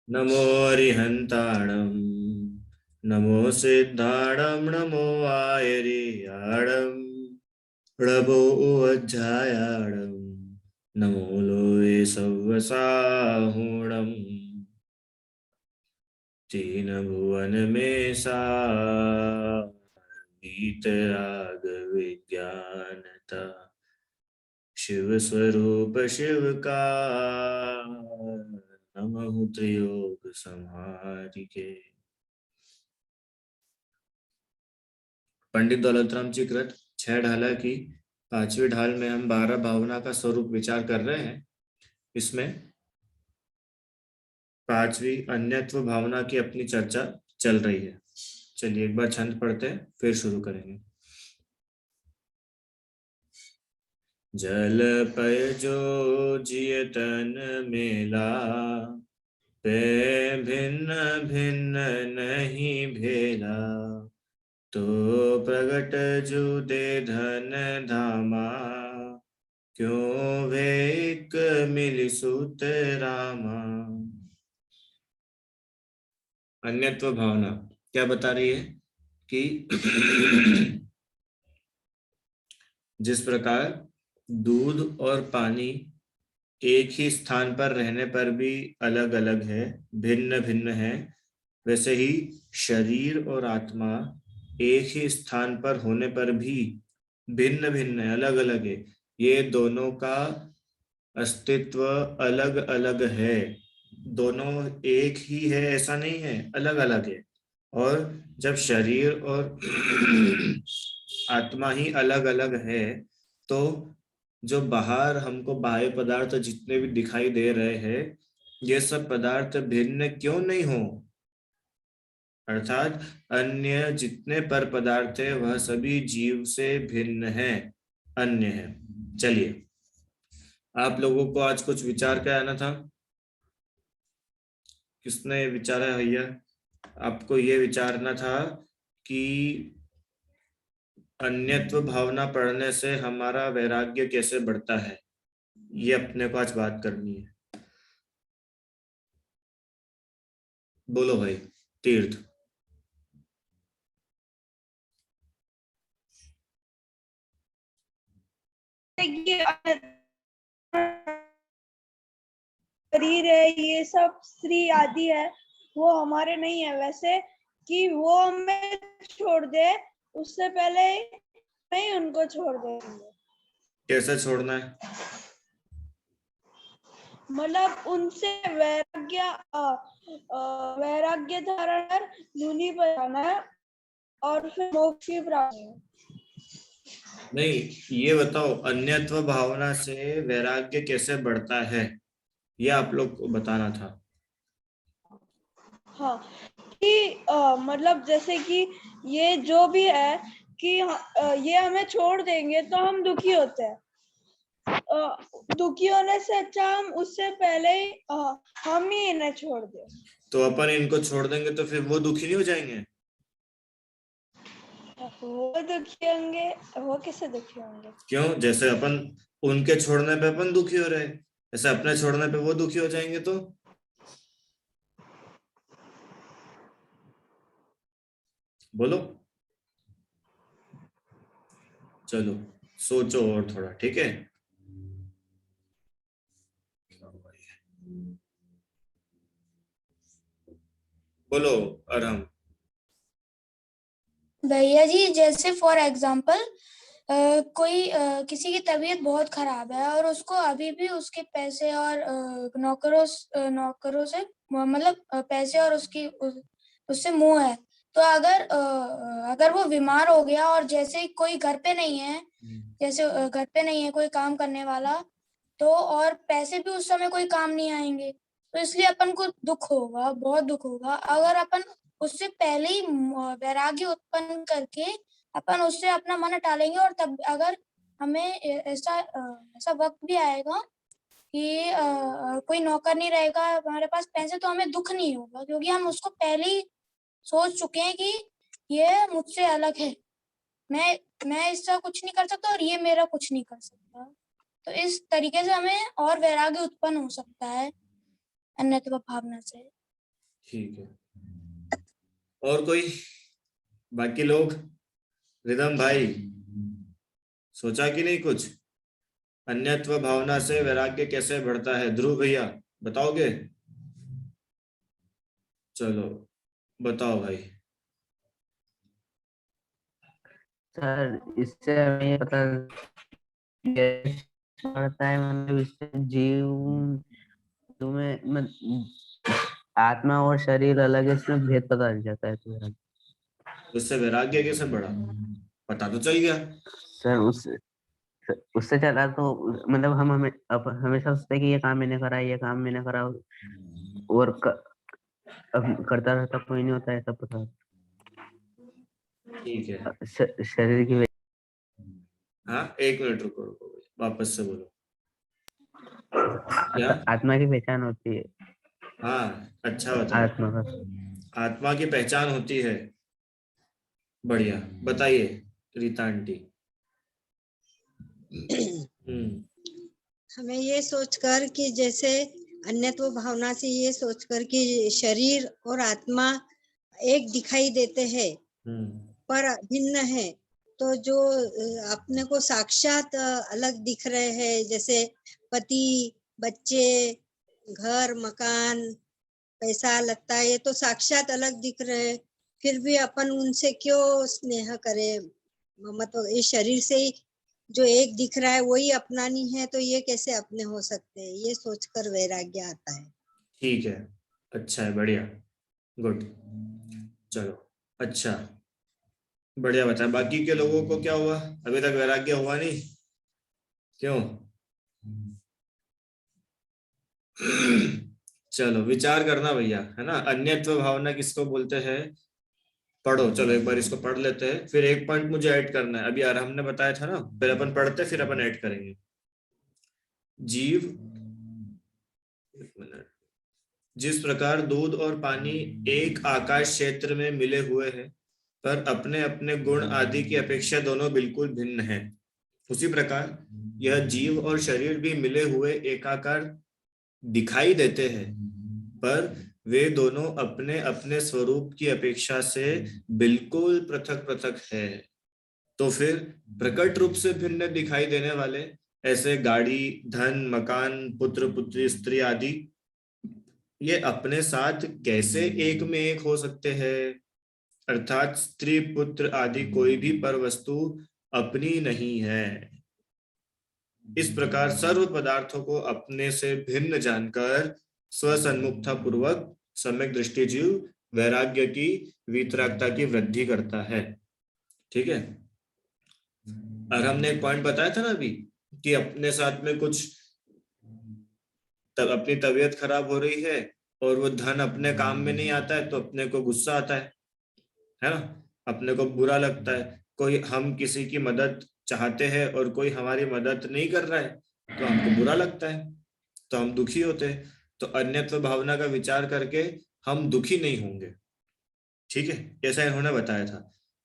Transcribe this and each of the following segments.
नमो अरिहंताणं नमो सिद्धाणं नमो आयर्याणं प्रभो अध्यायाणं नमो लोये सव्वसाहुणम् तीन भुवन में सा वीतराग विज्ञानता शिव स्वरूप शिव का नमः त्रियोग संहारिके। पंडित दौलतराम जी कृत 6 ढाला की 5वीं ढाल में हम 12 भावना का स्वरूप विचार कर रहे हैं। इसमें 5वीं अन्यत्व भावना की अपनी चर्चा चल रही है। चलिए एक बार छंद पढ़ते हैं फिर शुरू करेंगे। जल पय जो जिय तन मेला पे भिन्न भिन्न नहीं भेला तो प्रगट जु दे धन धामा क्यों वे एक मिली सुत रामा। अन्यत्व भावना क्या बता रही है कि जिस प्रकार दूध और पानी एक ही स्थान पर रहने पर भी अलग अलग है, भिन्न भिन्न है, वैसे ही शरीर और आत्मा एक ही स्थान पर होने पर भी भिन्न भिन्न है, अलग अलग है। ये दोनों का अस्तित्व अलग अलग है। दोनों एक ही है ऐसा नहीं है, अलग अलग है। और जब शरीर और आत्मा ही अलग अलग है तो जो बाहर हमको बाह्य पदार्थ जितने भी दिखाई दे रहे हैं ये सब पदार्थ भिन्न क्यों नहीं हो, अर्थात अन्य जितने पर पदार्थ है वह सभी जीव से भिन्न है, अन्य है। चलिए आप लोगों को आज कुछ विचार क्या आना था, किसने विचारा है भैया? आपको ये विचारना था कि अन्यत्व भावना पढ़ने से हमारा वैराग्य कैसे बढ़ता है, ये अपने को आज बात करनी है। बोलो भाई तीर्थ। शरीर है, ये सब स्त्री आदि है, वो हमारे नहीं है। वैसे कि वो हमें छोड़ दे उससे पहले नहीं उनको छोड़ देंगे। कैसे छोड़ना है? मतलब उनसे वैराग्य धारण कर मुनि पर जाना है और फिर मोक्ष की प्राप्ति। नहीं, ये बताओ अन्यत्व भावना से वैराग्य कैसे बढ़ता है, ये आप लोग को बताना था। हाँ कि मतलब जैसे कि ये जो भी है कि ये हमें छोड़ देंगे तो हम दुखी होते हैं। दुखी होने से अच्छा हम उससे पहले ही हम ही इन्हें छोड़ दें। तो अपन इनको छोड़ देंगे तो फिर वो दुखी नहीं हो जाएंगे? वो दुखी होंगे, वो कैसे दुखी होंगे? क्यों? जैसे अपन उनके छोड़ने पे अपन दुखी हो रहे, ऐसे अपने छोड़ने पे वो दुखी हो जाएंगे तो बोलो। चलो सोचो और थोड़ा, ठीक है। बोलो अरहम। भैया जी जैसे फॉर एग्जाम्पल कोई किसी की तबीयत बहुत खराब है और उसको अभी भी उसके पैसे और नौकरों से मतलब पैसे और उससे मोह है। तो अगर वो बीमार हो गया और जैसे ही कोई घर पे नहीं है, जैसे घर पे नहीं है कोई काम करने वाला, तो और पैसे भी उस समय कोई काम नहीं आएंगे, तो इसलिए अपन को दुख होगा, बहुत दुख होगा। अगर अपन उससे पहले ही वैराग्य उत्पन्न करके अपन उससे अपना मन हटा लेंगे और तब अगर हमें ऐसा वक्त भी आएगा कि कोई नौकर नहीं रहेगा हमारे पास पैसे, तो हमें दुख नहीं होगा क्योंकि हम उसको पहले ही सोच चुके हैं कि ये मुझसे अलग है, मैं इसका कुछ नहीं कर सकता और ये मेरा कुछ नहीं कर सकता। तो इस तरीके से हमें और वैराग्य उत्पन्न हो सकता है। अन्यत्व भावना से। ठीक है, और कोई बाकी लोग? रिदम भाई सोचा कि नहीं कुछ? अन्यत्व भावना से वैराग्य कैसे बढ़ता है? ध्रुव भैया बताओगे? चलो बताओ भाई। सर इससे हमें ये पता पड़ता है, मतलब इससे जीव तुम्हें आत्मा और शरीर अलग है, इसमें भेद पता चल जाता है तुम्हें। उससे वैराग्य कैसे बढ़ा? पता तो चल गया। सर उससे चला तो मतलब हम हमेशा सोचते हैं कि ये काम मैंने करा, ये काम मैंने करा, और अब करता रहता कोई नहीं होता है, सब पता। ठीक है, शरीर की हाँ 1 मिनट रुको रुको भाई, वापस से बोलो। क्या? आत्मा की पहचान होती है। हाँ अच्छा बताओ। आत्मा का आत्मा की पहचान होती है, बढ़िया। बताइए रीता आंटी। हमें ये सोचकर कि जैसे अन्यत्व भावना से ये सोचकर कि शरीर और आत्मा एक दिखाई देते हैं पर भिन्न है, तो जो अपने को साक्षात अलग दिख रहे हैं, जैसे पति, बच्चे, घर, मकान, पैसा, लगता है, ये तो साक्षात अलग दिख रहे हैं, फिर भी अपन उनसे क्यों स्नेह करें? मतलब ये शरीर से ही जो एक दिख रहा है वही अपनानी है, तो ये कैसे अपने हो सकते हैं? ये सोचकर वैराग्य आता है। ठीक है, अच्छा है, बढ़िया, गुड। चलो अच्छा, बढ़िया बताया। बाकी के लोगों को क्या हुआ? अभी तक वैराग्य हुआ नहीं, क्यों? चलो विचार करना भैया, है ना। अन्यत्व भावना किसको बोलते हैं? पढ़ो, चलो एक बार इसको पढ़ लेते हैं, फिर एक पॉइंट मुझे ऐड करना है। अभी यार हमने बताया था ना, फिर अपन पढ़ते फिर अपन ऐड करेंगे। जीव, एक मिनट, जिस प्रकार दूध और पानी एक आकाश क्षेत्र में मिले हुए हैं पर अपने अपने गुण आदि की अपेक्षा दोनों बिल्कुल भिन्न हैं, उसी प्रकार यह जीव और शरीर भी मिले हुए एकाकार दिखाई देते हैं पर वे दोनों अपने अपने स्वरूप की अपेक्षा से बिल्कुल पृथक पृथक है। तो फिर प्रकट रूप से भिन्न दिखाई देने वाले ऐसे गाड़ी, धन, मकान, पुत्र पुत्री, स्त्री आदि, ये अपने साथ कैसे एक में एक हो सकते हैं? अर्थात स्त्री, पुत्र आदि कोई भी पर वस्तु अपनी नहीं है। इस प्रकार सर्व पदार्थों को अपने से भिन्न जानकर स्वसन्मुखता पूर्वक सम्यक दृष्टि जीव वैराग्य की वीतरागता की वृद्धि करता है। ठीक है, और हमने एक पॉइंट बताया था ना अभी कि अपने साथ में कुछ अपनी तबीयत खराब हो रही है और वो धन अपने काम में नहीं आता है तो अपने को गुस्सा आता है ना, अपने को बुरा लगता है। कोई, हम किसी की मदद चाहते हैं और कोई हमारी मदद नहीं कर रहा है तो हमको बुरा लगता है, तो हम दुखी होते हैं। तो अन्यत्व भावना का विचार करके हम दुखी नहीं होंगे। ठीक है, ऐसा इन्होंने बताया था।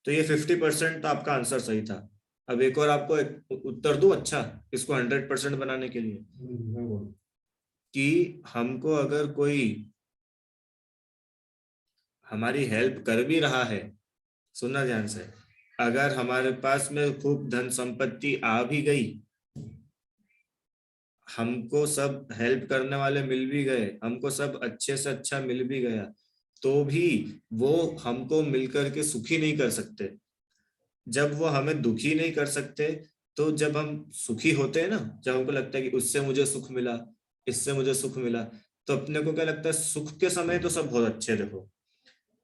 तो ये 50% तो आपका आंसर सही था। अब एक और आपको एक उत्तर दूं अच्छा, इसको 100% बनाने के लिए, कि हमको अगर कोई हमारी हेल्प कर भी रहा है, सुनना ध्यान से, अगर हमारे पास में खूब धन संपत्ति आ भी गई, हमको सब हेल्प करने वाले मिल भी गए, हमको सब अच्छे से अच्छा मिल भी गया, तो भी वो हमको मिलकर के सुखी नहीं कर सकते। जब वो हमें दुखी नहीं कर सकते, तो जब हम सुखी होते हैं ना, जब हमको लगता है कि उससे मुझे सुख मिला, इससे मुझे सुख मिला, तो अपने को क्या लगता है? सुख के समय तो सब बहुत अच्छे, देखो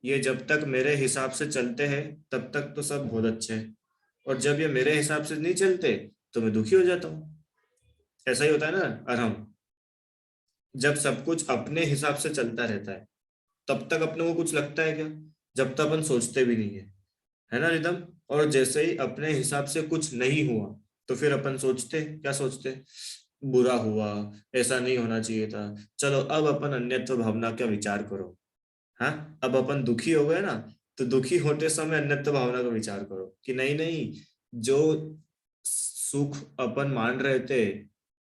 ये जब तक मेरे हिसाब से चलते हैं तब तक तो सब बहुत अच्छे हैं, और जब ये मेरे हिसाब से नहीं चलते तो मैं दुखी हो जाता हूँ। ऐसा ही होता है ना। और हम जब सब कुछ अपने हिसाब से चलता रहता है तब तक अपने को कुछ लगता है क्या? जब तक अपन सोचते भी नहीं है ना रिदम। और जैसे ही अपने हिसाब से कुछ नहीं हुआ तो फिर अपन सोचते, क्या सोचते? बुरा हुआ, ऐसा नहीं होना चाहिए था। चलो अब अपन अन्यत्व भावना का विचार करो। हाँ, अब अपन दुखी हो गए ना, तो दुखी होते समय अन्यत्व भावना का विचार करो कि नहीं नहीं, जो सुख अपन मान रहे थे,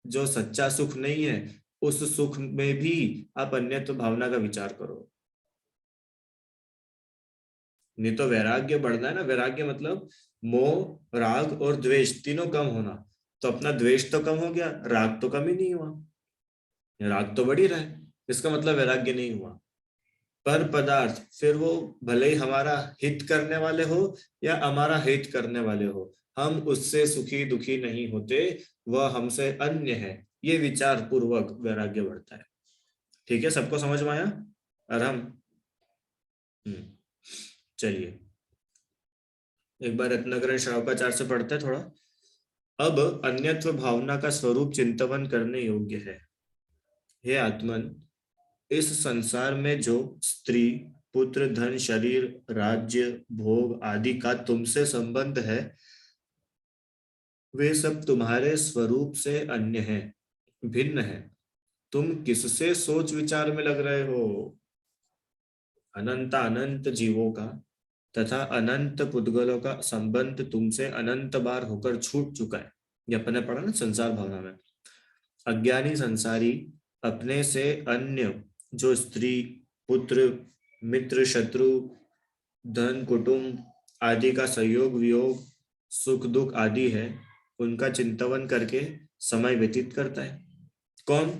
जो सच्चा सुख नहीं है, उस सुख में भी आप अन्यत्व भावना का विचार करो। नहीं तो वैराग्य बढ़ना है ना, वैराग्य मतलब मोह, राग और द्वेष तीनों कम होना। तो अपना द्वेष तो कम हो गया, राग तो कम ही नहीं हुआ, राग तो बढ़ ही रहा है, इसका मतलब वैराग्य नहीं हुआ। पर पदार्थ फिर वो भले ही हमारा हित करने वाले हो या हमारा हित करने वाले हो, हम उससे सुखी दुखी नहीं होते, वह हमसे अन्य है, ये विचार पूर्वक वैराग्य बढ़ता है। ठीक है, सबको समझ में आया? और हम चलिए एक बार रत्नाकरण श्रावकाचार्य से पढ़ते हैं थोड़ा। अब अन्यत्व भावना का स्वरूप चिंतन करने योग्य है। हे आत्मन, इस संसार में जो स्त्री, पुत्र, धन, शरीर, राज्य, भोग आदि का तुमसे संबंध है, वे सब तुम्हारे स्वरूप से अन्य हैं, भिन्न है। तुम किससे सोच विचार में लग रहे हो? अनंत अनंत जीवों का तथा अनंत पुद्गलों का संबंध तुमसे अनंत बार होकर छूट चुका है। ये अपने पढ़ा ना संसार भावना में। अज्ञानी संसारी अपने से अन्य जो स्त्री, पुत्र, मित्र, शत्रु, धन, कुटुंब आदि का संयोग वियोग, सुख दुख आदि है, उनका चिंतन करके समय व्यतीत करता है। कौन?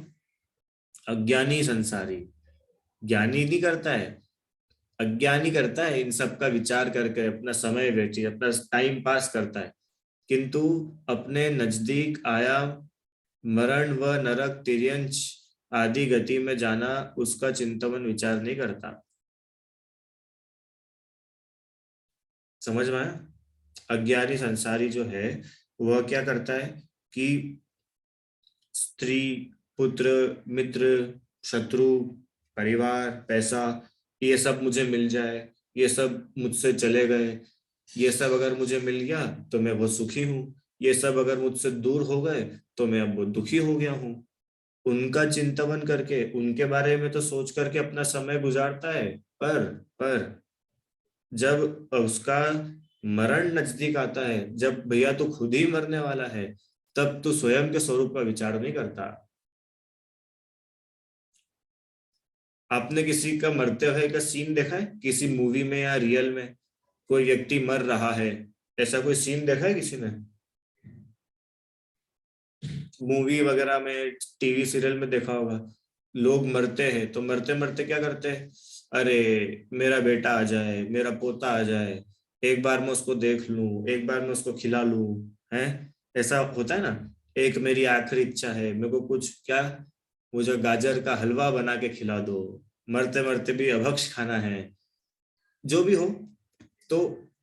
अज्ञानी संसारी। ज्ञानी नहीं करता है, अज्ञानी करता है। इन सब का विचार करके अपना समय व्यतीत, अपना टाइम पास करता है, किंतु अपने नजदीक आया मरण व नरक, तिर्यंच आदि गति में जाना, उसका चिंतन विचार नहीं करता। समझ में आया? अज्ञानी संसारी जो है वह क्या करता है कि स्त्री, पुत्र, मित्र, शत्रु, परिवार, पैसा, ये सब मुझे मिल जाए, ये सब मुझसे चले गए, ये सब अगर मुझे मिल गया तो मैं बहुत सुखी हूँ, ये सब अगर मुझसे दूर हो गए तो मैं अब बहुत दुखी हो गया हूँ। उनका चिंतन करके, उनके बारे में तो सोच करके अपना समय गुजारता है, पर जब उसका मरण नजदीक आता है, जब भैया तो खुद ही मरने वाला है, तब तो स्वयं के स्वरूप का विचार नहीं करता। आपने किसी का मरते हुए का सीन देखा है किसी मूवी में या रियल में? कोई व्यक्ति मर रहा है, ऐसा कोई सीन देखा है किसी ने? मूवी वगैरह में, टीवी सीरियल में देखा होगा। लोग मरते हैं तो मरते मरते क्या करते हैं? अरे मेरा बेटा आ जाए, मेरा पोता आ जाए, एक बार मैं उसको देख लूं, एक बार मैं उसको खिला लूं, है ऐसा होता है ना। एक मेरी आखिरी इच्छा है, मेरे को कुछ क्या, मुझे गाजर का हलवा बना के खिला दो, मरते मरते भी अभक्ष खाना है, जो भी हो। तो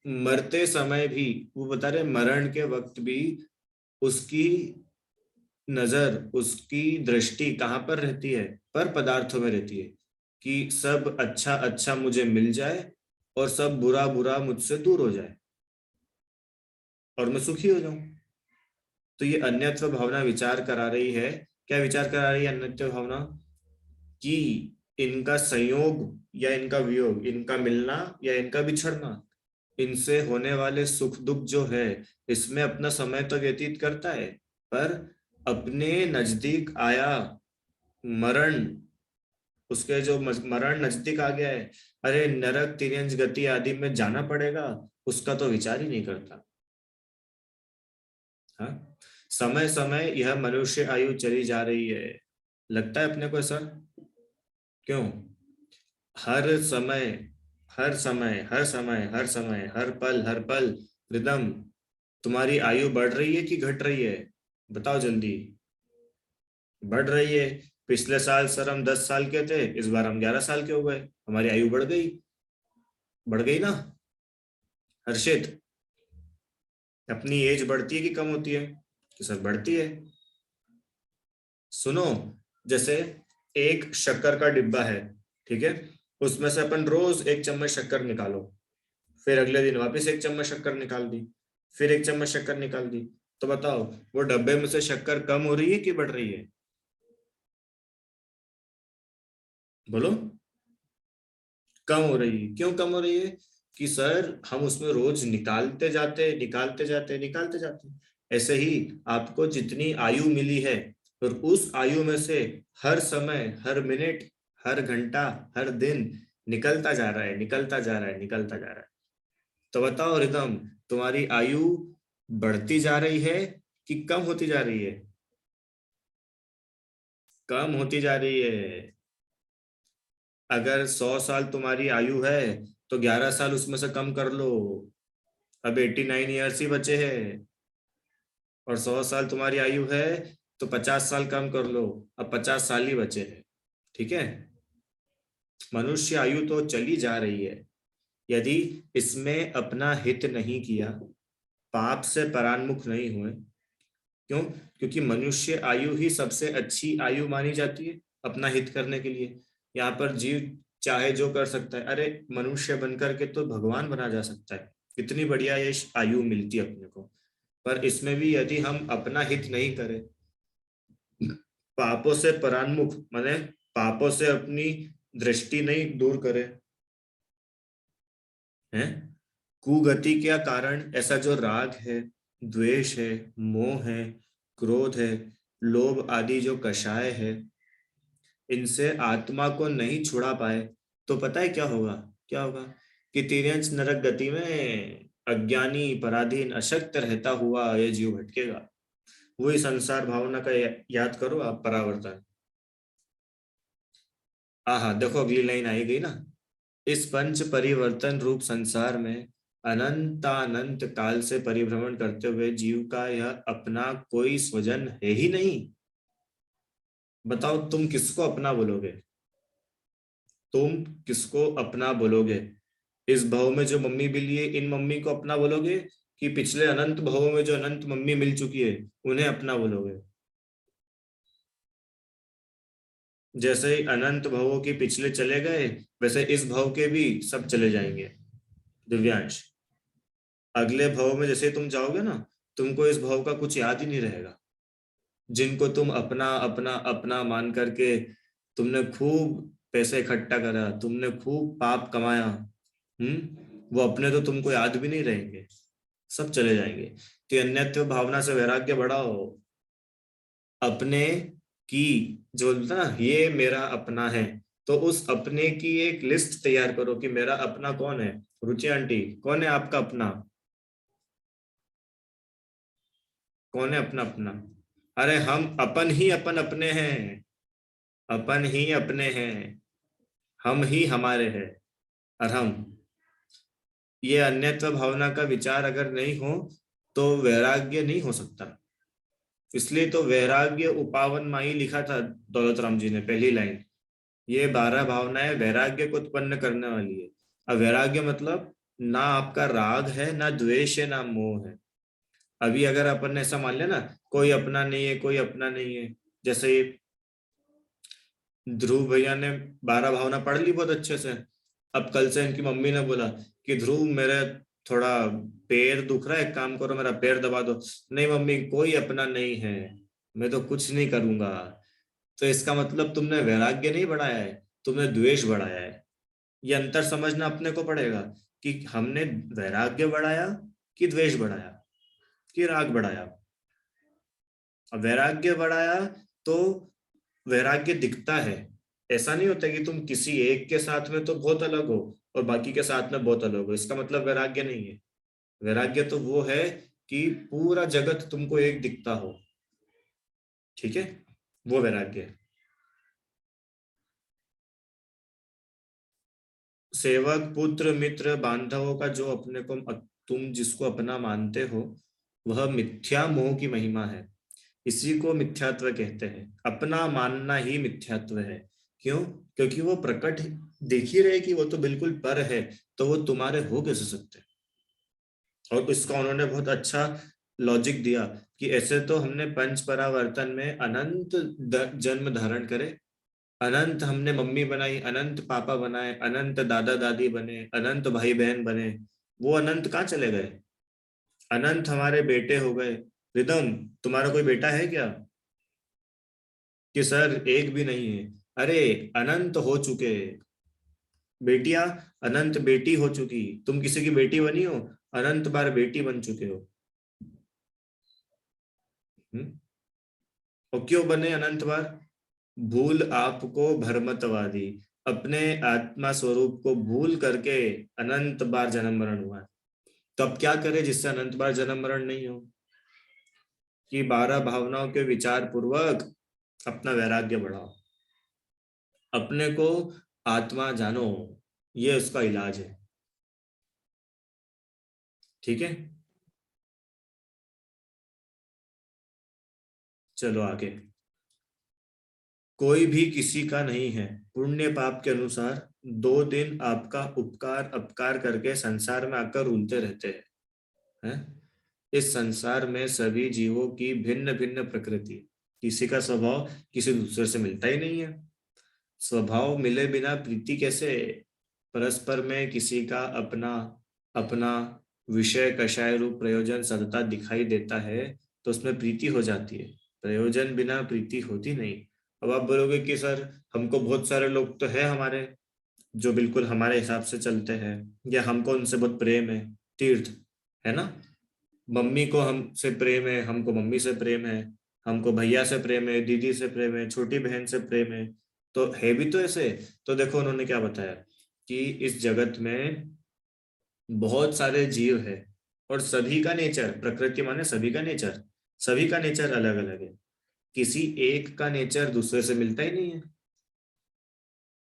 मरते समय भी वो बता रहे, मरण के वक्त भी उसकी नजर, उसकी दृष्टि कहाँ पर रहती है? पर पदार्थों में रहती है, कि सब अच्छा अच्छा मुझे मिल जाए और सब बुरा बुरा मुझसे दूर हो जाए और मैं सुखी हो जाऊं। तो ये अन्यत्व भावना विचार करा रही है। क्या विचार करा रही है अन्यत्व भावना? कि इनका संयोग या इनका वियोग, इनका मिलना या इनका बिछड़ना, इनसे होने वाले सुख दुख जो है, इसमें अपना समय तो व्यतीत करता है, पर अपने नजदीक आया मरण, उसके जो मरण नजदीक आ गया है, अरे नरक, तिर्यंच गति आदि में जाना पड़ेगा, उसका तो विचार ही नहीं करता। हाँ, समय समय यह मनुष्य आयु चली जा रही है, लगता है अपने को सर? क्यों? हर समय हर समय हर समय हर समय हर पल रिदम तुम्हारी आयु बढ़ रही है कि घट रही है? बताओ जल्दी। बढ़ रही है। पिछले साल सर हम 10 साल के थे, इस बार हम 11 साल के हो गए, हमारी आयु बढ़ गई ना हर्षित? अपनी एज बढ़ती है कि कम होती है? कि सर बढ़ती है। सुनो, जैसे एक शक्कर का डिब्बा है, ठीक है, उसमें से अपन रोज 1 चम्मच शक्कर निकालो, फिर अगले दिन वापस 1 चम्मच शक्कर निकाल दी, फिर 1 चम्मच शक्कर निकाल दी, तो बताओ वो डब्बे में से शक्कर कम हो रही है कि बढ़ रही है? बोलो। कम हो रही है। क्यों कम हो रही है? कि सर हम उसमें रोज निकालते जाते। ऐसे ही आपको जितनी आयु मिली है, और उस आयु में से हर समय, हर मिनट, हर घंटा, हर दिन निकलता जा रहा है, निकलता जा रहा है, निकलता जा रहा है। तो बताओ रिदम, तुम्हारी आयु बढ़ती जा रही है कि कम होती जा रही है? कम होती जा रही है। अगर 100 साल तुम्हारी आयु है तो 11 साल उसमें से कम कर लो, अब 89 ईयर्स ही बचे हैं। और 100 साल तुम्हारी आयु है तो 50 साल कम कर लो, अब 50 साल ही बचे हैं। ठीक है, मनुष्य आयु तो चली जा रही है। यदि इसमें अपना हित नहीं किया, पाप से परान्मुख नहीं हुए, क्यों? क्योंकि मनुष्य आयु ही सबसे अच्छी आयु मानी जाती है अपना हित करने के लिए। यहाँ पर जीव चाहे जो कर सकता है। अरे मनुष्य बनकर के तो भगवान बना जा सकता है, कितनी बढ़िया ये आयु मिलती है अपने को। पर इसमें भी यदि हम अपना हित नहीं करें, पापों से परान्मुख माने पापों से अपनी दृष्टि नहीं दूर करें, हैं, कुगति के कारण ऐसा जो राग है, द्वेष है, मोह है, क्रोध है, लोभ आदि जो कषाय है, इनसे आत्मा को नहीं छुड़ा पाए तो पता है क्या होगा? क्या होगा कि तिर्यंच नरक गति में अज्ञानी, पराधीन, अशक्त रहता हुआ ये जीव भटकेगा। वही संसार भावना का याद करो आप, परावर्तन। आहा, देखो अगली लाइन आई गई ना, इस पंच परिवर्तन रूप संसार में अनंतानंत काल से परिभ्रमण करते हुए जीव का यह अपना कोई स्वजन है ही नहीं। बताओ तुम किसको अपना बोलोगे? तुम किसको अपना बोलोगे? इस भव में जो मम्मी मिली है, इन मम्मी को अपना बोलोगे कि पिछले अनंत भवों में जो अनंत मम्मी मिल चुकी है उन्हें अपना बोलोगे? जैसे ही अनंत भवों के पिछले चले गए, वैसे इस भव के भी सब चले जाएंगे। दिव्यांश, अगले भव में जैसे तुम जाओगे ना, तुमको इस भव का कुछ याद ही नहीं रहेगा। जिनको तुम अपना अपना अपना मान करके तुमने खूब पैसे इकट्ठा करा, तुमने खूब पाप कमाया, वो अपने तो तुमको याद भी नहीं रहेंगे, सब चले जाएंगे। तो अन्यत्व भावना से वैराग्य बढ़ाओ। अपने की जो बोलता ना, ये मेरा अपना है, तो उस अपने की एक लिस्ट तैयार करो कि मेरा अपना कौन है। रुचि आंटी, कौन है आपका अपना? कौन है अपना अपना? अरे हम अपन ही अपन अपने हैं, अपन ही अपने हैं, हम ही हमारे हैं। और हम ये अन्यत्व भावना का विचार अगर नहीं हो तो वैराग्य नहीं हो सकता। इसलिए तो वैराग्य उपावन माई लिखा था दौलत राम जी ने, पहली लाइन। ये 12 भावनाएं वैराग्य को उत्पन्न करने वाली है। अब वैराग्य मतलब ना आपका राग है, ना द्वेष है, ना मोह है। अभी अगर अपन ने ऐसा मान लिया ना, कोई अपना नहीं है, कोई अपना नहीं है, जैसे ध्रुव भैया ने 12 भावना पढ़ ली बहुत अच्छे से। अब कल से इनकी मम्मी ने बोला कि ध्रुव मेरे थोड़ा पैर दुख रहा है, एक काम करो मेरा पैर दबा दो। नहीं मम्मी, कोई अपना नहीं है, मैं तो कुछ नहीं करूंगा। तो इसका मतलब तुमने वैराग्य नहीं बढ़ाया है, तुमने द्वेष बढ़ाया है। ये अंतर समझना अपने को पड़ेगा कि हमने वैराग्य बढ़ाया कि द्वेष बढ़ाया कि राग बढ़ाया। अब वैराग्य बढ़ाया तो वैराग्य दिखता है। ऐसा नहीं होता कि तुम किसी एक के साथ में तो बहुत अलग हो और बाकी के साथ में बहुत अलग हो, इसका मतलब वैराग्य नहीं है। वैराग्य तो वो है कि पूरा जगत तुमको एक दिखता हो। ठीक है, वो वैराग्य है। सेवक, पुत्र, मित्र, बांधवों का जो अपने को तुम जिसको अपना मानते हो, वह मिथ्या मोह की महिमा है। इसी को मिथ्यात्व कहते हैं। अपना मानना ही मिथ्यात्व है। क्यों? क्योंकि वो प्रकट देख ही रहे कि वो तो बिल्कुल पर है, तो वो तुम्हारे हो कैसे सकते हैं? और इसका उन्होंने बहुत अच्छा लॉजिक दिया कि ऐसे तो हमने पंच परावर्तन में अनंत जन्म धारण करे, अनंत हमने मम्मी बनाई, अनंत पापा बनाए, अनंत दादा दादी बने, अनंत भाई बहन बने। वो अनंत कहाँ चले गए? अनंत हमारे बेटे हो गए। रिदम, तुम्हारा कोई बेटा है क्या? कि सर एक भी नहीं है। अरे अनंत हो चुके बेटियां, अनंत बेटी हो चुकी। तुम किसी की बेटी बनी हो, अनंत बार बेटी बन चुके हो। और क्यों बने अनंत बार? भूल आपको भ्रमतवादी, अपने आत्मा स्वरूप को भूल करके अनंत बार जन्म मरण हुआ। तो अब क्या करें जिससे अनंत बार जन्म मरण नहीं हो? कि 12 भावनाओं के विचार पूर्वक अपना वैराग्य बढ़ाओ, अपने को आत्मा जानो, ये उसका इलाज है। ठीक है, चलो आगे। कोई भी किसी का नहीं है। पुण्य पाप के अनुसार 2 दिन आपका उपकार अपकार करके संसार में आकर उलते रहते हैं। इस संसार में सभी जीवों की भिन्न भिन्न प्रकृति, किसी का स्वभाव किसी दूसरे से मिलता ही नहीं है। स्वभाव मिले बिना प्रीति कैसे? परस्पर में किसी का अपना अपना विषय कषाय रूप प्रयोजन सतता दिखाई देता है तो उसमें प्रीति हो जाती है। प्रयोजन बिना प्रीति होती नहीं। अब आप बोलोगे कि सर हमको बहुत सारे लोग तो है हमारे जो बिल्कुल हमारे हिसाब से चलते हैं, या हमको उनसे बहुत प्रेम है, तीर्थ है ना, मम्मी को हमसे प्रेम है, हमको मम्मी से प्रेम है, हमको भैया से प्रेम है, दीदी से प्रेम है, छोटी बहन से प्रेम है, तो है भी तो ऐसे। तो देखो उन्होंने क्या बताया कि इस जगत में बहुत सारे जीव है और सभी का नेचर, प्रकृति माने सभी का नेचर, सभी का नेचर अलग अलग है। किसी एक का नेचर दूसरे से मिलता ही नहीं है।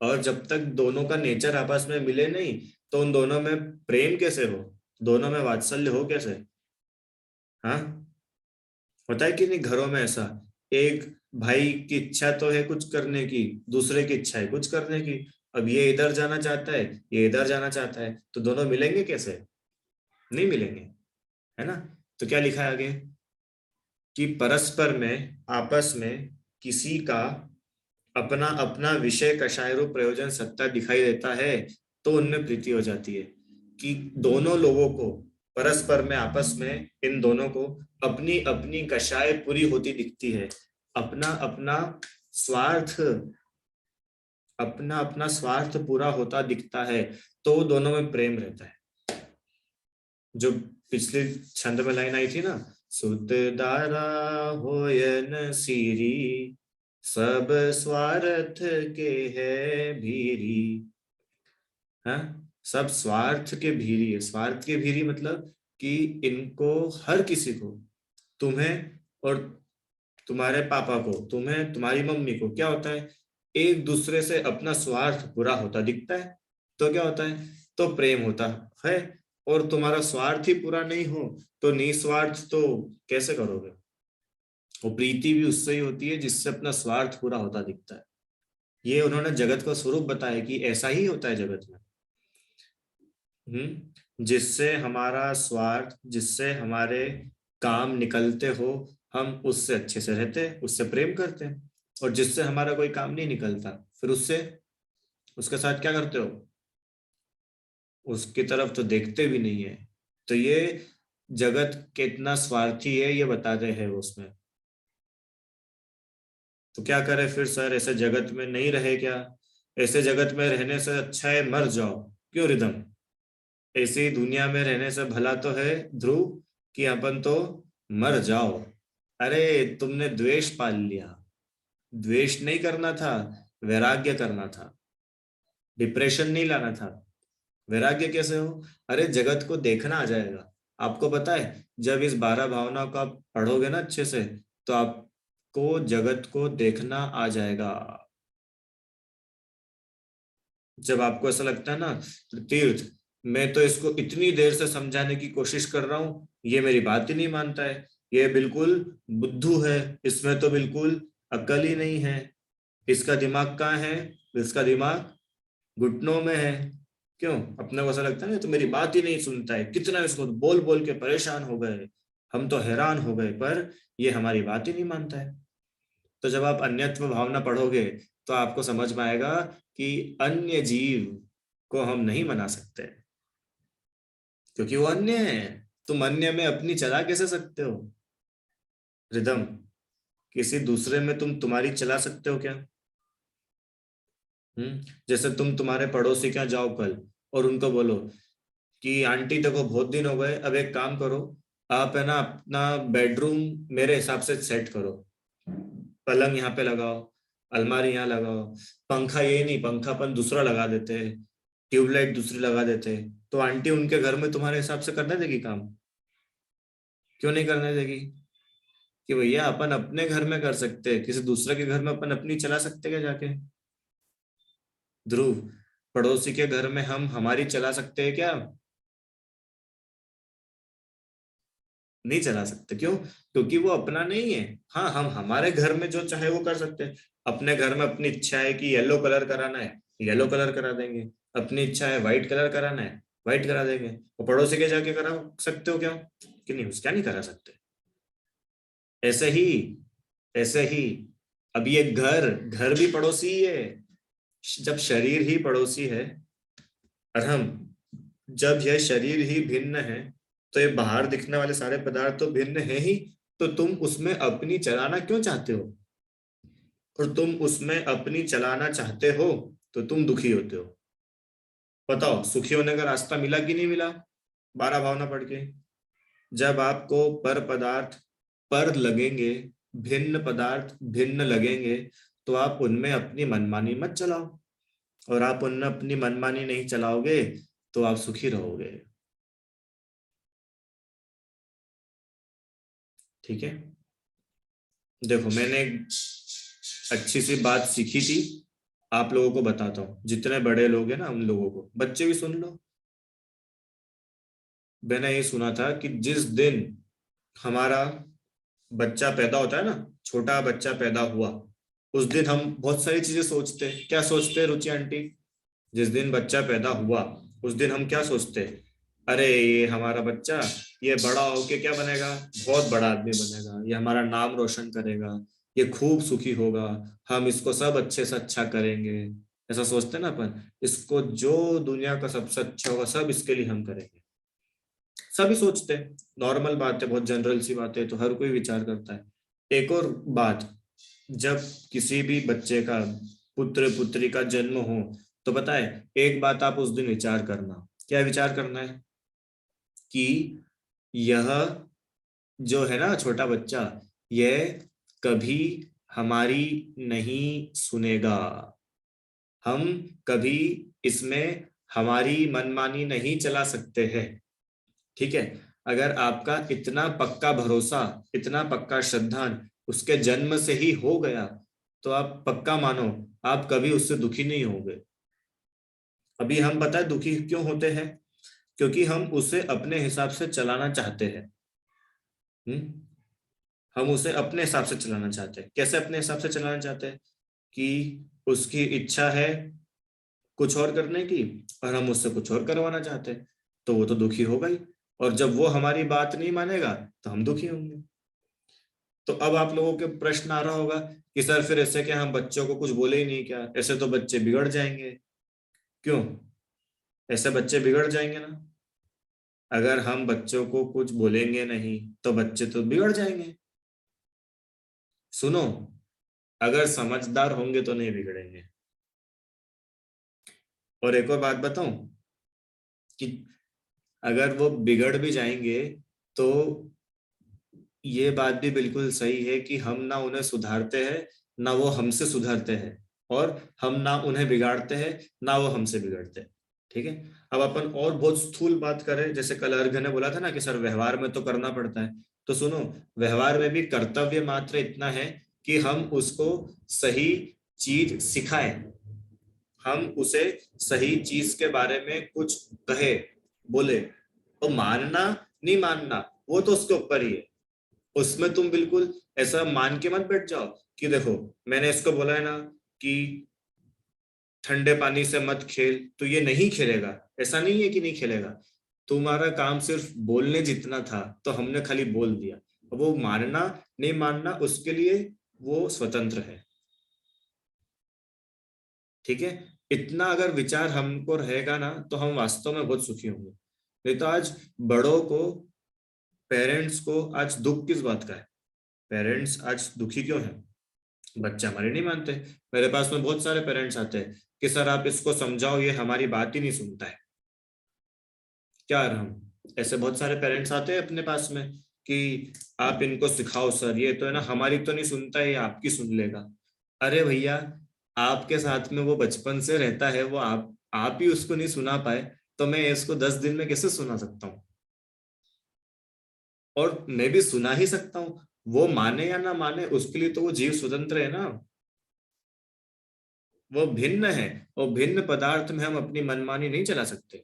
और जब तक दोनों का नेचर आपस में मिले नहीं तो उन दोनों में प्रेम कैसे हो, दोनों में वात्सल्य हो कैसे? हाँ, होता है कि नहीं घरों में ऐसा, एक भाई की इच्छा तो है कुछ करने की, दूसरे की इच्छा है कुछ करने की। अब ये इधर जाना चाहता है, ये इधर जाना चाहता है, तो दोनों मिलेंगे कैसे? नहीं मिलेंगे, है ना। तो क्या लिखा है आगे कि परस्पर में आपस में किसी का अपना अपना विषय कषाय रूप प्रयोजन सत्ता दिखाई देता है तो उनमें प्रीति हो जाती है। कि दोनों लोगों को परस्पर में आपस में इन दोनों को अपनी अपनी कषाय पूरी होती दिखती है, अपना अपना स्वार्थ, अपना अपना स्वार्थ पूरा होता दिखता है, तो दोनों में प्रेम रहता है। जो पिछले छंद में लाइन आई थी ना, सुत दारा होयन सीरी, सब स्वार्थ के है भीरी। हाँ, सब स्वार्थ के भीरी है। स्वार्थ के भीरी मतलब कि इनको हर किसी को, तुम्हें और तुम्हारे पापा को, तुम्हें तुम्हारी मम्मी को क्या होता है, एक दूसरे से अपना स्वार्थ पूरा होता दिखता है तो क्या होता है, तो प्रेम होता है। और तुम्हारा स्वार्थ ही पूरा नहीं हो तो निस्वार्थ तो कैसे करोगे? वो प्रीति भी उससे ही होती है जिससे अपना स्वार्थ पूरा होता दिखता है। ये उन्होंने जगत का स्वरूप बताया कि ऐसा ही होता है जगत में। जिससे हमारा स्वार्थ, जिससे हमारे काम निकलते हो, हम उससे अच्छे से रहते हैं, उससे प्रेम करते हैं। और जिससे हमारा कोई काम नहीं निकलता फिर उससे, उसके साथ क्या करते हो, उसकी तरफ तो देखते भी नहीं है। तो ये जगत कितना स्वार्थी है ये बताते हैं उसमें। तो क्या करें फिर सर, ऐसे जगत में नहीं रहे क्या? ऐसे जगत में रहने से अच्छा है मर जाओ। क्यों रिदम? ऐसी दुनिया में रहने से भला तो है ध्रुव कि अपन तो मर जाओ। अरे तुमने द्वेष पाल लिया, द्वेष नहीं करना था, वैराग्य करना था, डिप्रेशन नहीं लाना था। वैराग्य कैसे हो? अरे जगत को देखना आ जाएगा। आपको पता है जब इस 12 भावनाओं को आप पढ़ोगे ना अच्छे से तो आपको जगत को देखना आ जाएगा। जब आपको ऐसा लगता है ना तीर्थ, मैं तो इसको इतनी देर से समझाने की कोशिश कर रहा हूं, ये मेरी बात ही नहीं मानता है, ये बिल्कुल बुद्धू है, इसमें तो बिल्कुल अक्ल ही नहीं है, इसका दिमाग कहाँ है? इसका दिमाग घुटनों में है। क्यों? अपने को ऐसा लगता है ना तो मेरी बात ही नहीं सुनता है, कितना इसको बोल बोल के परेशान हो गए, हम तो हैरान हो गए, पर ये हमारी बात ही नहीं मानता है। तो जब आप अन्यत्व भावना पढ़ोगे तो आपको समझ में आएगा कि अन्य जीव को हम नहीं मना सकते क्योंकि वो अन्य है। तुम अन्य में अपनी चला कैसे सकते हो रिदम? किसी दूसरे में तुम्हारी चला सकते हो क्या? जैसे तुम तुम्हारे पड़ोसी क्या जाओ कल और उनको बोलो कि आंटी देखो बहुत दिन हो गए, अब एक काम करो, आप है ना अपना बेडरूम मेरे हिसाब से सेट करो। पलंग यहाँ पे लगाओ, अलमारी यहाँ लगाओ, पंखा ये नहीं, पंखा अपन दूसरा लगा देते हैं, ट्यूबलाइट दूसरी लगा देते हैं, तो आंटी उनके घर में तुम्हारे हिसाब से करने देगी काम? क्यों नहीं करने देगी? कि भैया अपन अपने घर में कर सकते हैं, किसी दूसरे के घर में अपन अपनी चला सकते क्या जाके? ध्रुव, पड़ोसी के घर में हम हमारी चला सकते हैं क्या? नहीं चला सकते। क्यों? क्योंकि वो अपना नहीं है। हाँ, हम हमारे घर में जो चाहे वो कर सकते हैं। अपने घर में अपनी इच्छा है कि येलो कलर कराना है, येलो कलर करा देंगे। अपनी इच्छा है व्हाइट कलर कराना है, व्हाइट करा देंगे। और पड़ोसी के जाके करा सकते हो क्या? कि नहीं, क्या नहीं करा सकते? ऐसे ही अब ये घर भी पड़ोसी ही है। जब शरीर ही पड़ोसी है, और हम जब यह शरीर ही भिन्न है, तो ये बाहर दिखने वाले सारे पदार्थ तो भिन्न है ही, तो तुम उसमें अपनी चलाना क्यों चाहते हो? और तुम उसमें अपनी चलाना चाहते हो तो तुम दुखी होते हो। बताओ, सुखी होने का रास्ता मिला कि नहीं मिला 12 भावना पढ़ के? जब आपको पर पदार्थ पर लगेंगे, भिन्न पदार्थ भिन्न लगेंगे, तो आप उनमें अपनी मनमानी मत चलाओ। और आप उनमें अपनी मनमानी नहीं चलाओगे तो आप सुखी रहोगे। ठीक है? देखो, मैंने एक अच्छी सी बात सीखी थी, आप लोगों को बताता हूँ। जितने बड़े लोग हैं ना, उन लोगों को, बच्चे भी सुन लो। मैंने ये सुना था कि जिस दिन हमारा बच्चा पैदा होता है ना, छोटा बच्चा पैदा हुआ, उस दिन हम बहुत सारी चीजें सोचते हैं। क्या सोचते हैं रुचि आंटी? जिस दिन बच्चा पैदा हुआ उस दिन हम क्या सोचते हैं? अरे ये हमारा बच्चा, ये बड़ा होके क्या बनेगा? बहुत बड़ा आदमी बनेगा, ये हमारा नाम रोशन करेगा, ये खूब सुखी होगा, हम इसको सब अच्छे से अच्छा करेंगे। ऐसा सोचते हैं ना अपन। इसको जो दुनिया का सबसे अच्छा होगा सब इसके लिए हम करेंगे। सभी सोचते हैं, नॉर्मल बात है, बहुत जनरल सी बात है, तो हर कोई विचार करता है। एक और बात, जब किसी भी बच्चे का, पुत्र पुत्री का जन्म हो, तो पता है एक बात आप उस दिन विचार करना। क्या विचार करना है? कि यह जो है ना छोटा बच्चा, यह कभी हमारी नहीं सुनेगा। हम कभी इसमें हमारी मनमानी नहीं चला सकते हैं। ठीक है? अगर आपका इतना पक्का भरोसा, इतना पक्का श्रद्धान उसके जन्म से ही हो गया, तो आप पक्का मानो आप कभी उससे दुखी नहीं होंगे। अभी हम पता है दुखी क्यों होते हैं? क्योंकि हम उसे अपने हिसाब से चलाना चाहते हैं। हम उसे अपने हिसाब से चलाना चाहते हैं। कैसे अपने हिसाब से चलाना चाहते हैं? कि उसकी इच्छा है कुछ और करने की और हम उससे कुछ और करवाना चाहते हैं, तो वो तो दुखी होगा ही। और जब वो हमारी बात नहीं मानेगा तो हम दुखी होंगे। तो अब आप लोगों के प्रश्न आ रहा होगा कि सर फिर ऐसे क्या, हम बच्चों को कुछ बोले ही नहीं क्या? ऐसे तो बच्चे बिगड़ जाएंगे। क्यों? ऐसे बच्चे बिगड़ जाएंगे ना। अगर हम बच्चों को कुछ बोलेंगे नहीं तो बच्चे तो बिगड़ जाएंगे। सुनो, अगर समझदार होंगे तो नहीं बिगड़ेंगे। और एक और बात बताऊं कि अगर वो बिगड़ भी जाएंगे तो ये बात भी बिल्कुल सही है कि हम ना उन्हें सुधारते हैं, ना वो हमसे सुधरते हैं, और हम ना उन्हें बिगाड़ते हैं, ना वो हमसे बिगड़ते हैं। ठीक है? अब अपन और बहुत स्थूल बात करें, जैसे कल अर्घ ने बोला था ना कि सर व्यवहार में तो करना पड़ता है, तो सुनो, व्यवहार में भी कर्तव्य मात्र इतना है कि हम उसको सही चीज सिखाएं। हम उसे सही चीज के बारे में कुछ कहे, बोले। और मानना नहीं मानना वो तो उसके ऊपर ही है। उसमें तुम बिल्कुल ऐसा मान के मत बैठ जाओ कि देखो मैंने इसको बोला है ना कि ठंडे पानी से मत खेल, तो ये नहीं खेलेगा। ऐसा नहीं है कि नहीं खेलेगा। तुम्हारा काम सिर्फ बोलने जितना था, तो हमने खाली बोल दिया। वो मानना नहीं मानना उसके लिए वो स्वतंत्र है। ठीक है? इतना अगर विचार हमको रहेगा ना, तो हम वास्तव में बहुत सुखी होंगे। नहीं तो आज बड़ों को, पेरेंट्स को आज दुख किस बात का है? पेरेंट्स आज दुखी क्यों है? बच्चे हमारे नहीं मानते। मेरे पास में बहुत सारे पेरेंट्स आते हैं कि सर आप इसको समझाओ, ये हमारी बात ही नहीं सुनता है। क्या हम ऐसे बहुत सारे पेरेंट्स आते हैं अपने पास में कि आप इनको सिखाओ सर, ये तो है ना हमारी तो नहीं सुनता है, ये आपकी सुन लेगा। अरे भैया, आपके साथ में वो बचपन से रहता है, वो आप ही उसको नहीं सुना पाए तो मैं इसको 10 दिन में कैसे सुना सकता हूँ? और मैं भी सुना ही सकता हूँ, वो माने या ना माने उसके लिए तो वो जीव स्वतंत्र है ना, वो भिन्न है, और भिन्न पदार्थ में हम अपनी मनमानी नहीं चला सकते।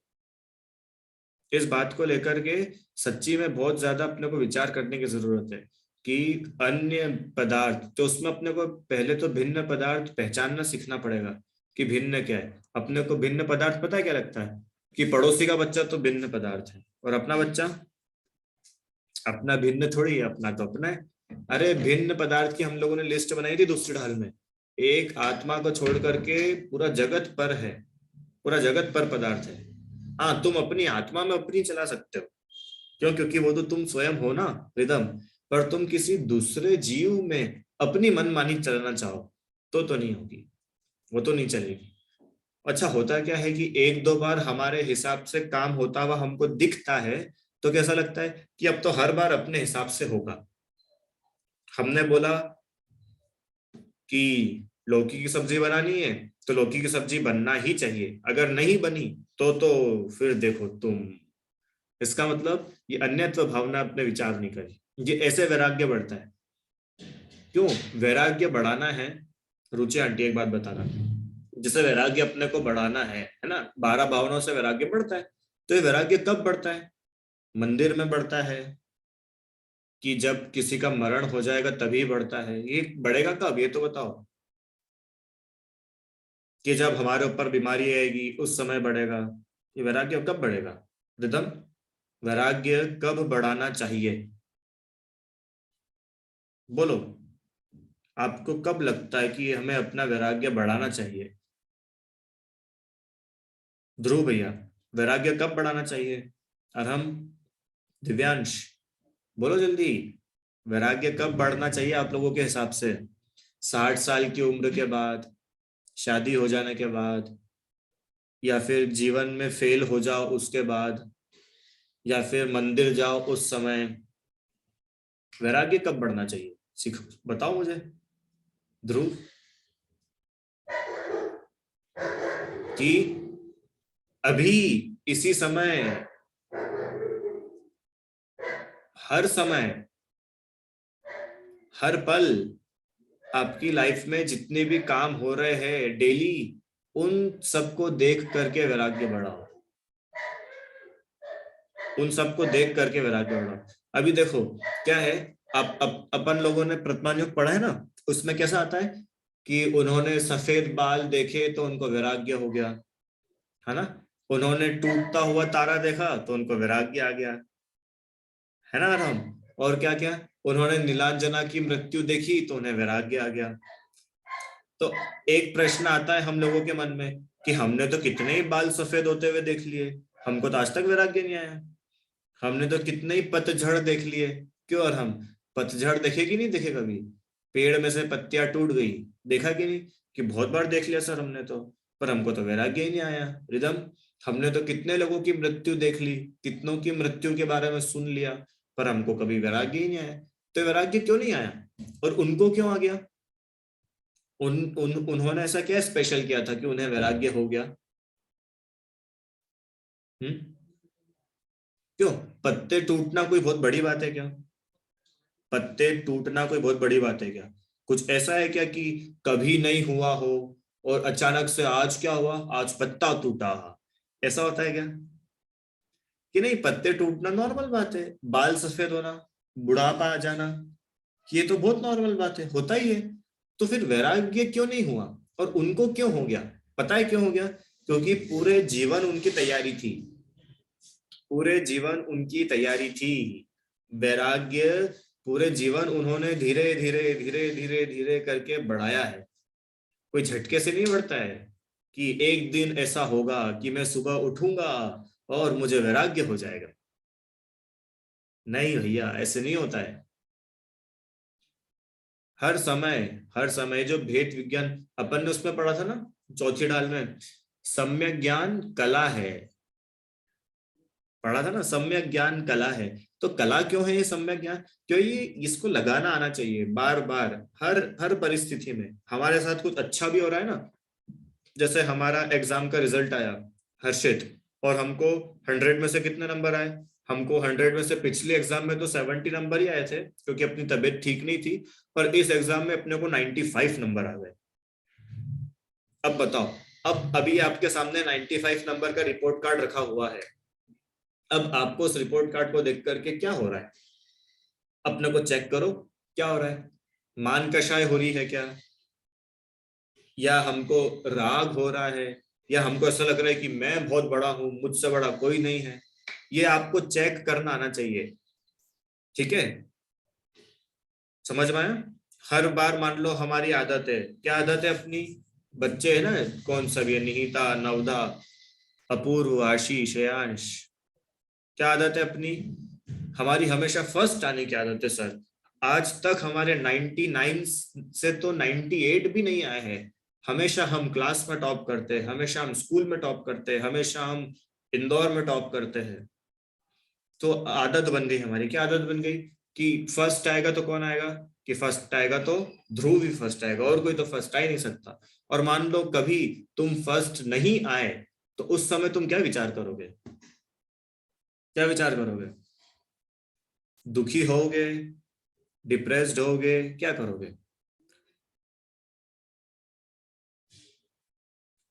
इस बात को लेकर के सच्ची में बहुत ज्यादा अपने को विचार करने की जरूरत है कि अन्य पदार्थ तो उसमें अपने को पहले तो भिन्न पदार्थ पहचानना सीखना पड़ेगा कि भिन्न क्या है। अपने को भिन्न पदार्थ पता है क्या लगता है? कि पड़ोसी का बच्चा तो भिन्न पदार्थ है, और अपना बच्चा अपना भिन्न थोड़ी है, अपना तो अपना है। अरे भिन्न पदार्थ की हम लोगों ने लिस्ट बनाई थी दूसरी ढाल में, एक आत्मा को छोड़ करके पूरा जगत पर है, पूरा जगत पर पदार्थ है। हाँ, तुम अपनी आत्मा में अपनी चला सकते हो, क्यों? क्योंकि वो तो तुम स्वयं हो ना रिदम। पर तुम किसी दूसरे जीव में अपनी मनमानी चलाना चाहो तो नहीं होगी, वो तो नहीं चलेगी। अच्छा, होता क्या है कि एक दो बार हमारे हिसाब से काम होता हुआ हमको दिखता है तो कैसा लगता है कि अब तो हर बार अपने हिसाब से होगा। हमने बोला कि लौकी की सब्जी बनानी है तो लौकी की सब्जी बनना ही चाहिए, अगर नहीं बनी तो फिर देखो तुम। इसका मतलब ये अन्यत्व भावना अपने विचार नहीं करी, ये ऐसे वैराग्य बढ़ता है। क्यों वैराग्य बढ़ाना है? रुचि आंटी एक बात बताना, जैसे वैराग्य अपने को बढ़ाना है ना, 12 भावनाओं से वैराग्य बढ़ता है, तो ये वैराग्य कब बढ़ता है? मंदिर में बढ़ता है कि जब किसी का मरण हो जाएगा तभी बढ़ता है? ये बढ़ेगा कब, ये तो बताओ। कि जब हमारे ऊपर बीमारी आएगी उस समय बढ़ेगा? ये वैराग्य कब बढ़ेगा? रिदम, वैराग्य कब बढ़ाना चाहिए? बोलो, आपको कब लगता है कि हमें अपना वैराग्य बढ़ाना चाहिए? ध्रुव भैया, वैराग्य कब बढ़ाना चाहिए? और हम दिव्यांश, बोलो जल्दी, वैराग्य कब बढ़ना चाहिए आप लोगों के हिसाब से? 60 साल की उम्र के बाद, शादी हो जाने के बाद, या फिर जीवन में फेल हो जाओ उसके बाद, या फिर मंदिर जाओ उस समय? वैराग्य कब बढ़ना चाहिए? सीखो, बताओ मुझे। ध्रुव, कि अभी इसी समय, हर समय, हर पल आपकी लाइफ में जितने भी काम हो रहे हैं डेली, उन सबको देख करके वैराग्य बढ़ाओ, उन सबको देख करके वैराग्य बढ़ाओ। अभी देखो क्या है, अपन लोगों ने प्रतिमान योग पढ़ा है ना, उसमें कैसा आता है कि उन्होंने सफेद बाल देखे तो उनको वैराग्य हो गया, है ना। उन्होंने टूटता हुआ तारा देखा तो उनको वैराग्य आ गया, है ना राम। और क्या क्या, उन्होंने नीलांजना की मृत्यु देखी तो उन्हें वैराग्य आ गया। तो एक प्रश्न आता है हम लोगों के मन में कि हमने तो कितने ही बाल सफेद होते हुए देख लिए, हमको तो आज तक वैराग्य नहीं आया। हमने तो कितने ही पतझड़ देख लिए, क्यों? और हम पतझड़ देखे कि नहीं देखे कभी? पेड़ में से पत्तियां टूट गई, देखा कि नहीं? कि बहुत बार देख लिया सर हमने तो, पर हमको तो वैराग्य ही नहीं आया। रिदम, हमने तो कितने लोगों की मृत्यु देख ली, कितनों की मृत्यु के बारे में सुन लिया, पर हमको कभी वैराग्य ही नहीं आया। तो वैराग्य क्यों नहीं आया और उनको क्यों आ गया? उन्होंने ऐसा क्या स्पेशल किया था कि उन्हें वैराग्य हो गया? क्यों? पत्ते टूटना कोई बहुत बड़ी बात है क्या? पत्ते टूटना कोई बहुत बड़ी बात है क्या? कुछ ऐसा है क्या कि कभी नहीं हुआ हो और अचानक से आज क्या हुआ, आज पत्ता टूटा, ऐसा होता है क्या? कि नहीं, पत्ते टूटना नॉर्मल बात है, बाल सफेद होना, बुढ़ापा आ जाना, ये तो बहुत नॉर्मल बात है, होता ही है। तो फिर वैराग्य क्यों नहीं हुआ और उनको क्यों हो गया? पता है क्यों हो गया? क्योंकि पूरे जीवन उनकी तैयारी थी, पूरे जीवन उनकी तैयारी थी। वैराग्य पूरे जीवन उन्होंने धीरे धीरे धीरे धीरे धीरे करके बढ़ाया है। कोई झटके से नहीं बढ़ता है कि एक दिन ऐसा होगा कि मैं सुबह उठूंगा और मुझे वैराग्य हो जाएगा। नहीं भैया, ऐसे नहीं होता है। हर समय जो भेद विज्ञान अपन ने उसमें पढ़ा था ना, चौथी डाल में, सम्यक ज्ञान कला है, पढ़ा था ना, सम्यक ज्ञान कला है। तो कला क्यों है ये सम्यक ज्ञान? क्यों ये इसको लगाना आना चाहिए बार बार, हर हर परिस्थिति में। हमारे साथ कुछ अच्छा भी हो रहा है ना, जैसे हमारा एग्जाम का रिजल्ट आया हर्षित, और हमको 100 में से कितने नंबर आए? हमको 100 में से पिछले एग्जाम में तो 70 नंबर ही आए थे क्योंकि अपनी तबीयत ठीक नहीं थी, पर इस एग्जाम में अपने को 95 नंबर आ गए। अब बताओ, अब अभी आपके सामने 95 नंबर का रिपोर्ट कार्ड रखा हुआ है। अब आपको उस रिपोर्ट कार्ड को देख करके क्या हो रहा है? अपने को चेक करो, क्या हो रहा है? मान कषाय हो रही है क्या, या हमको राग हो रहा है, या हमको ऐसा लग रहा है कि मैं बहुत बड़ा हूं, मुझसे बड़ा कोई नहीं है? ये आपको चेक करना आना चाहिए, ठीक है? समझ में आया? हर बार मान लो हमारी आदत है, क्या आदत है अपनी? बच्चे है ना, कौन सा भी, निहिता, नवधा, अपूर्व, आशीष, श्रेयांश, क्या आदत है अपनी? हमारी हमेशा फर्स्ट आने की आदत है सर। आज तक हमारे 99 से तो 98 भी नहीं आए हैं। हमेशा हम क्लास में टॉप करते हैं, हमेशा हम स्कूल में टॉप करते हैं, हमेशा हम इंदौर में टॉप करते हैं। तो आदत बन गई हमारी। क्या आदत बन गई कि फर्स्ट आएगा तो कौन आएगा, कि फर्स्ट आएगा तो ध्रुव ही फर्स्ट आएगा, और कोई तो फर्स्ट आ ही नहीं सकता। और मान लो कभी तुम फर्स्ट नहीं आए तो उस समय तुम क्या विचार करोगे? क्या विचार करोगे? दुखी होगे, डिप्रेस्ड होगे, क्या करोगे?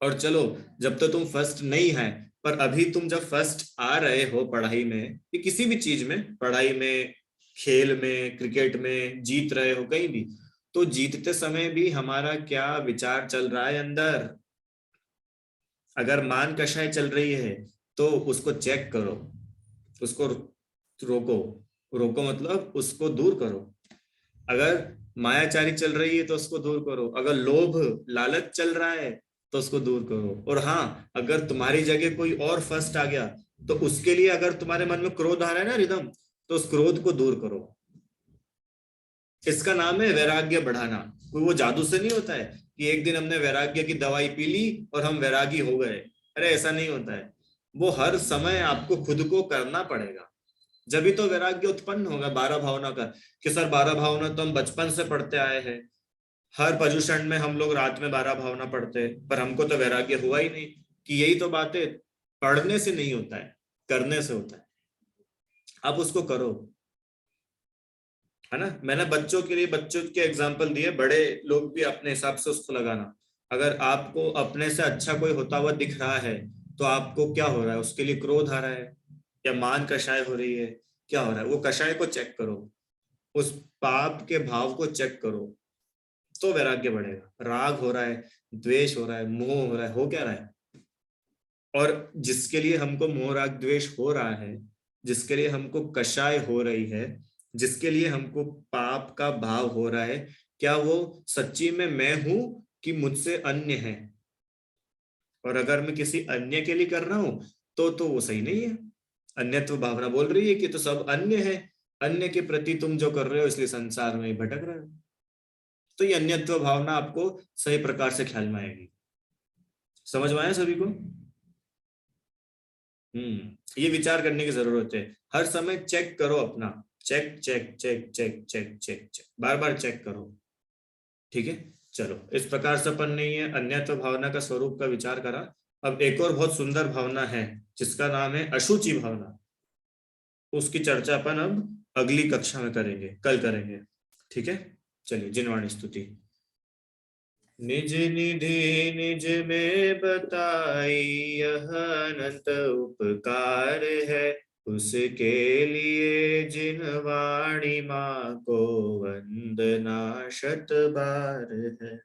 और चलो, जब तो तुम फर्स्ट नहीं है, पर अभी तुम जब फर्स्ट आ रहे हो पढ़ाई में, या किसी भी चीज में, पढ़ाई में, खेल में, क्रिकेट में जीत रहे हो कहीं भी, तो जीतते समय भी हमारा क्या विचार चल रहा है अंदर? अगर मान कषाय चल रही है तो उसको चेक करो, उसको रोको। रोको मतलब उसको दूर करो। अगर मायाचारी चल रही है तो उसको दूर करो। अगर लोभ लालच चल रहा है तो उसको दूर करो। और हाँ, अगर तुम्हारी जगह कोई और फर्स्ट आ गया तो उसके लिए अगर तुम्हारे मन में क्रोध आ रहा है ना, रिदम, तो उस क्रोध को दूर करो। इसका नाम है वैराग्य बढ़ाना। कोई वो जादू से नहीं होता है कि एक दिन हमने वैराग्य की दवाई पी ली और हम वैरागी हो गए। अरे ऐसा नहीं होता है। वो हर समय आपको खुद को करना पड़ेगा, जब भी तो वैराग्य उत्पन्न होगा 12 भावना का। कि सर 12 भावना तो हम बचपन से पढ़ते आए हैं, हर पर्युषण में हम लोग रात में 12 भावना पढ़ते हैं, पर हमको तो वैराग्य हुआ ही नहीं। कि यही तो बात है, पढ़ने से नहीं होता है, करने से होता है। आप उसको करो, है ना? मैंने बच्चों के लिए बच्चों के एग्जाम्पल दिए, बड़े लोग भी अपने हिसाब से उसको लगाना। अगर आपको अपने से अच्छा कोई होता हुआ दिख रहा है तो आपको क्या हो रहा है? उसके लिए क्रोध आ रहा है या मान कषाय हो रही है? क्या हो रहा है? वो कषाय को चेक करो, उस पाप के भाव को चेक करो, तो वैराग्य बढ़ेगा। राग हो रहा है, द्वेष हो रहा है, मोह हो रहा है, हो क्या रहा है? और जिसके लिए हमको मोह राग द्वेष हो रहा है, जिसके लिए हमको कषाय हो रही है, जिसके लिए हमको पाप का भाव हो रहा है, क्या वो सच्ची में मैं हूं कि मुझसे अन्य है? और अगर मैं किसी अन्य के लिए कर रहा हूं तो वो सही नहीं है। अन्यत्व भावना बोल रही है कि तो सब अन्य है, अन्य के प्रति तुम जो कर रहे हो इसलिए संसार में भटक रहे हो। तो ये अन्यत्व भावना आपको सही प्रकार से ख्याल में आएगी। समझ में आया सभी को? ये विचार करने की जरूरत है। हर समय चेक करो अपना, check check check check check check check, बार बार चेक करो, ठीक है? चलो, इस प्रकार से अपन ने ये अन्यत्व भावना का स्वरूप का विचार करा। अब एक और बहुत सुंदर भावना है जिसका नाम है अशुचि भावना। उसकी चर्चा अपन अब अगली कक्षा में करेंगे, कल करेंगे, ठीक है? चलिए, जिनवाणी स्तुति। निज निधि निज में बताई यह अनंत उपकार है, उसके लिए जिनवाणी माँ को वंदना शत बार है।